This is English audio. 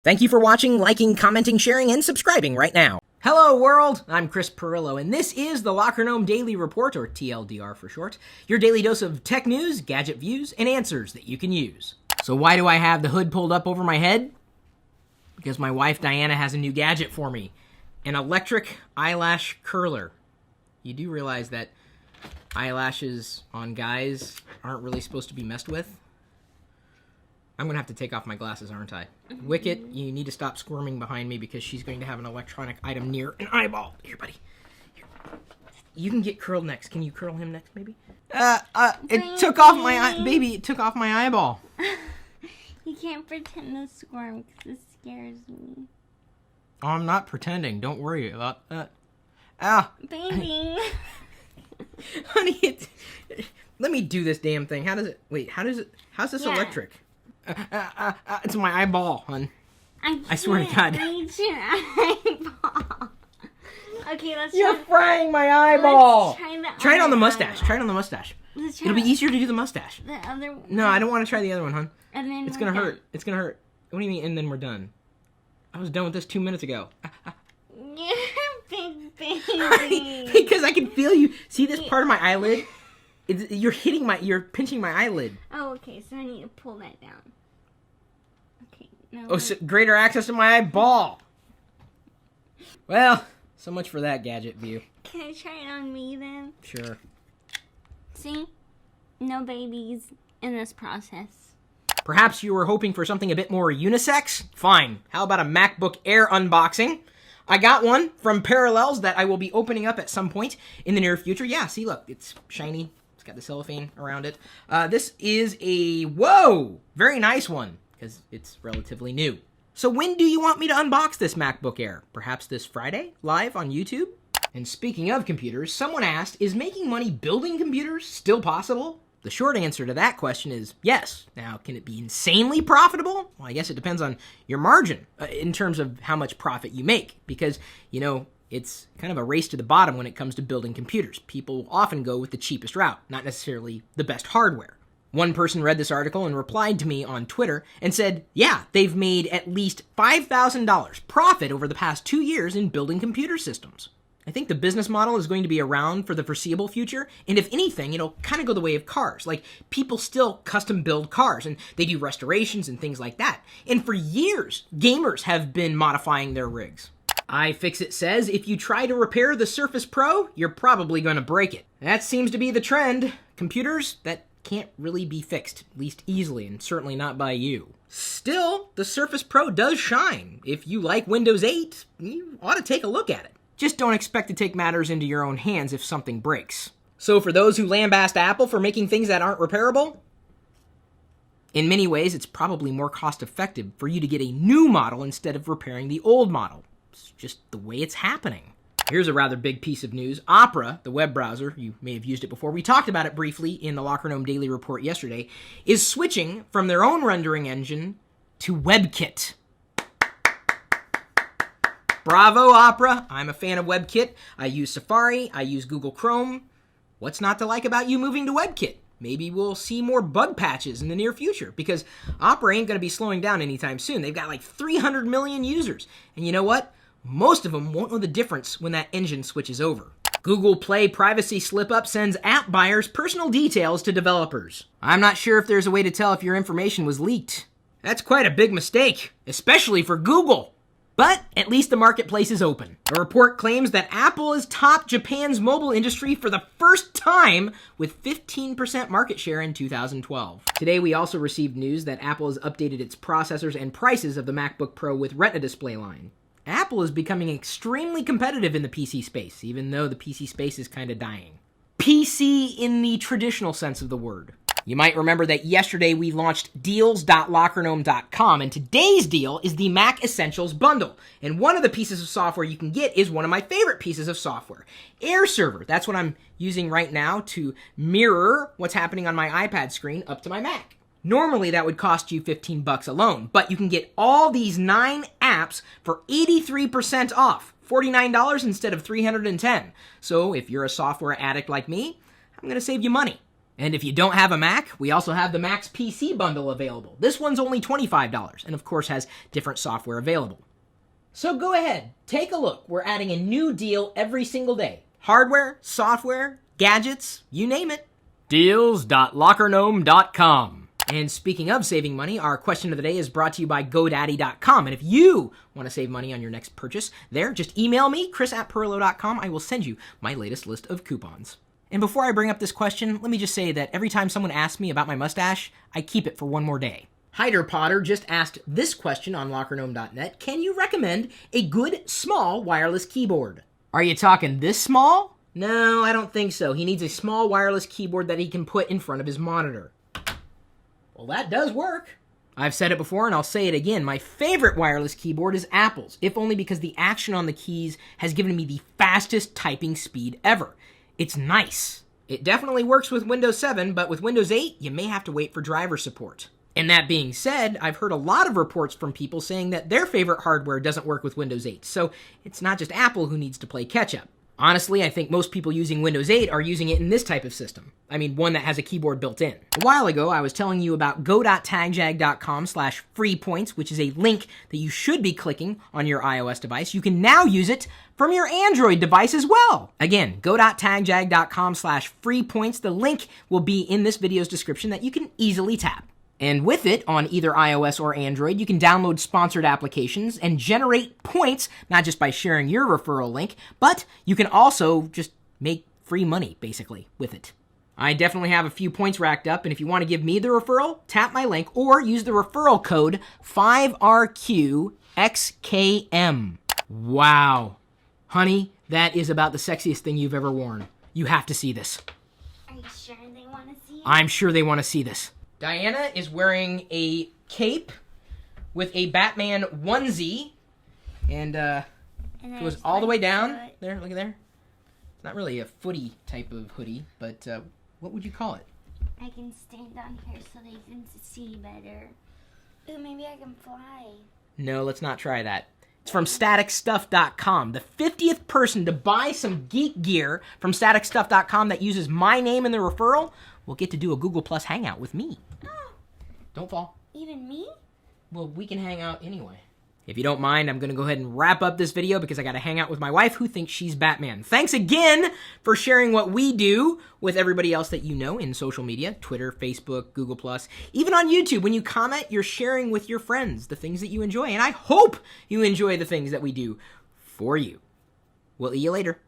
Thank you for watching, liking, commenting, sharing, and subscribing right now. Hello world, I'm Chris Pirillo, and this is the Locker Gnome Daily Report, or TLDR for short, your daily dose of tech news, gadget views, and answers that you can use. So why do I have the hood pulled up over my head? Because my wife Diana has a new gadget for me, an electric eyelash curler. You do realize that eyelashes on guys aren't really supposed to be messed with? I'm going to have to take off my glasses, aren't I? Wicket, you need to stop squirming behind me because she's going to have an electronic item near an eyeball. Here, buddy. Here. You can get curled next. Can you curl him next, maybe? It took off my eye. Baby, it took off my eyeball. You can't pretend to squirm because it scares me. Oh, I'm not pretending. Don't worry about that. Baby. Honey, let me do this damn thing. How's this electric? It's my eyeball, hon. I swear to God. Reach your eyeball. Okay, let's You're frying my eyeball. Try it on the mustache. Try it on the mustache. It'll be easier to do the mustache. The other one. No, I don't want to try the other one, hon. And then it's gonna hurt. It's gonna hurt. What do you mean, and then we're done? I was done with this 2 minutes ago. You're big baby. Because I can feel you. See this part of my eyelid? You're pinching my eyelid. Oh, okay, so I need to pull that down. Okay, no. Oh, so greater access to my eyeball. Well, so much for that gadget view. Can I try it on me then? Sure. See? No babies in this process. Perhaps you were hoping for something a bit more unisex? Fine. How about a MacBook Air unboxing? I got one from Parallels that I will be opening up at some point in the near future. Yeah, see, look, it's shiny. It's got the cellophane around it. This is a, very nice one, because it's relatively new. So when do you want me to unbox this MacBook Air? Perhaps this Friday, live on YouTube? And speaking of computers, someone asked, is making money building computers still possible? The short answer to that question is yes. Now, can it be insanely profitable? Well, I guess it depends on your margin in terms of how much profit you make, because, it's kind of a race to the bottom when it comes to building computers. People often go with the cheapest route, not necessarily the best hardware. One person read this article and replied to me on Twitter and said, yeah, they've made at least $5,000 profit over the past 2 years in building computer systems. I think the business model is going to be around for the foreseeable future, and if anything, it'll kind of go the way of cars. Like, people still custom build cars, and they do restorations and things like that. And for years, gamers have been modifying their rigs. iFixit says if you try to repair the Surface Pro, you're probably going to break it. That seems to be the trend. Computers that can't really be fixed, at least easily, and certainly not by you. Still, the Surface Pro does shine. If you like Windows 8, you ought to take a look at it. Just don't expect to take matters into your own hands if something breaks. So for those who lambaste Apple for making things that aren't repairable, in many ways, it's probably more cost-effective for you to get a new model instead of repairing the old model. It's just the way it's happening. Here's a rather big piece of news. Opera, the web browser, you may have used it before, we talked about it briefly in the Locker Gnome Daily Report yesterday, is switching from their own rendering engine to WebKit. Bravo, Opera. I'm a fan of WebKit. I use Safari. I use Google Chrome. What's not to like about you moving to WebKit? Maybe we'll see more bug patches in the near future, because Opera ain't going to be slowing down anytime soon. They've got like 300 million users. And you know what? Most of them won't know the difference when that engine switches over. Google Play privacy slip-up sends app buyers personal details to developers. I'm not sure if there's a way to tell if your information was leaked. That's quite a big mistake, especially for Google. But at least the marketplace is open. A report claims that Apple has topped Japan's mobile industry for the first time with 15% market share in 2012. Today we also received news that Apple has updated its processors and prices of the MacBook Pro with Retina display line. Apple is becoming extremely competitive in the PC space, even though the PC space is kind of dying. PC in the traditional sense of the word. You might remember that yesterday we launched deals.lockergnome.com, and today's deal is the Mac Essentials bundle. And one of the pieces of software you can get is one of my favorite pieces of software, Air Server. That's what I'm using right now to mirror what's happening on my iPad screen up to my Mac. Normally that would cost you $15 alone, but you can get all these 9 apps for 83% off, $49 instead of $310. So if you're a software addict like me, I'm going to save you money. And if you don't have a Mac, we also have the Mac's PC bundle available. This one's only $25 and of course has different software available. So go ahead, take a look. We're adding a new deal every single day. Hardware, software, gadgets, you name it. Deals.lockergnome.com. And speaking of saving money, our question of the day is brought to you by GoDaddy.com. And if you want to save money on your next purchase there, just email me, chris@pirillo.com. I will send you my latest list of coupons. And before I bring up this question, let me just say that every time someone asks me about my mustache, I keep it for one more day. Hider Potter just asked this question on lockergnome.net. Can you recommend a good small wireless keyboard? Are you talking this small? No, I don't think so. He needs a small wireless keyboard that he can put in front of his monitor. Well, that does work. I've said it before and I'll say it again. My favorite wireless keyboard is Apple's, if only because the action on the keys has given me the fastest typing speed ever. It's nice. It definitely works with Windows 7, but with Windows 8, you may have to wait for driver support. And that being said, I've heard a lot of reports from people saying that their favorite hardware doesn't work with Windows 8, so it's not just Apple who needs to play catch-up. Honestly, I think most people using Windows 8 are using it in this type of system. I mean, one that has a keyboard built in. A while ago, I was telling you about go.tagjag.com/freepoints, which is a link that you should be clicking on your iOS device. You can now use it from your Android device as well. Again, go.tagjag.com/freepoints. The link will be in this video's description that you can easily tap. And with it, on either iOS or Android, you can download sponsored applications and generate points, not just by sharing your referral link, but you can also just make free money, basically, with it. I definitely have a few points racked up, and if you want to give me the referral, tap my link or use the referral code 5RQXKM. Wow. Honey, that is about the sexiest thing you've ever worn. You have to see this. Are you sure they want to see it? I'm sure they want to see this. Diana is wearing a cape with a Batman onesie, and it goes all the way down. There, look at there. It's not really a footy type of hoodie, but what would you call it? I can stand on here so they can see better. Ooh, maybe I can fly. No, let's not try that. It's from staticstuff.com. The 50th person to buy some geek gear from staticstuff.com that uses my name in the referral will get to do a Google Plus hangout with me. Oh. Don't fall. Even me? Well, we can hang out anyway. If you don't mind, I'm going to go ahead and wrap up this video because I got to hang out with my wife who thinks she's Batman. Thanks again for sharing what we do with everybody else that you know in social media, Twitter, Facebook, Google+. Even on YouTube, when you comment, you're sharing with your friends the things that you enjoy. And I hope you enjoy the things that we do for you. We'll see you later.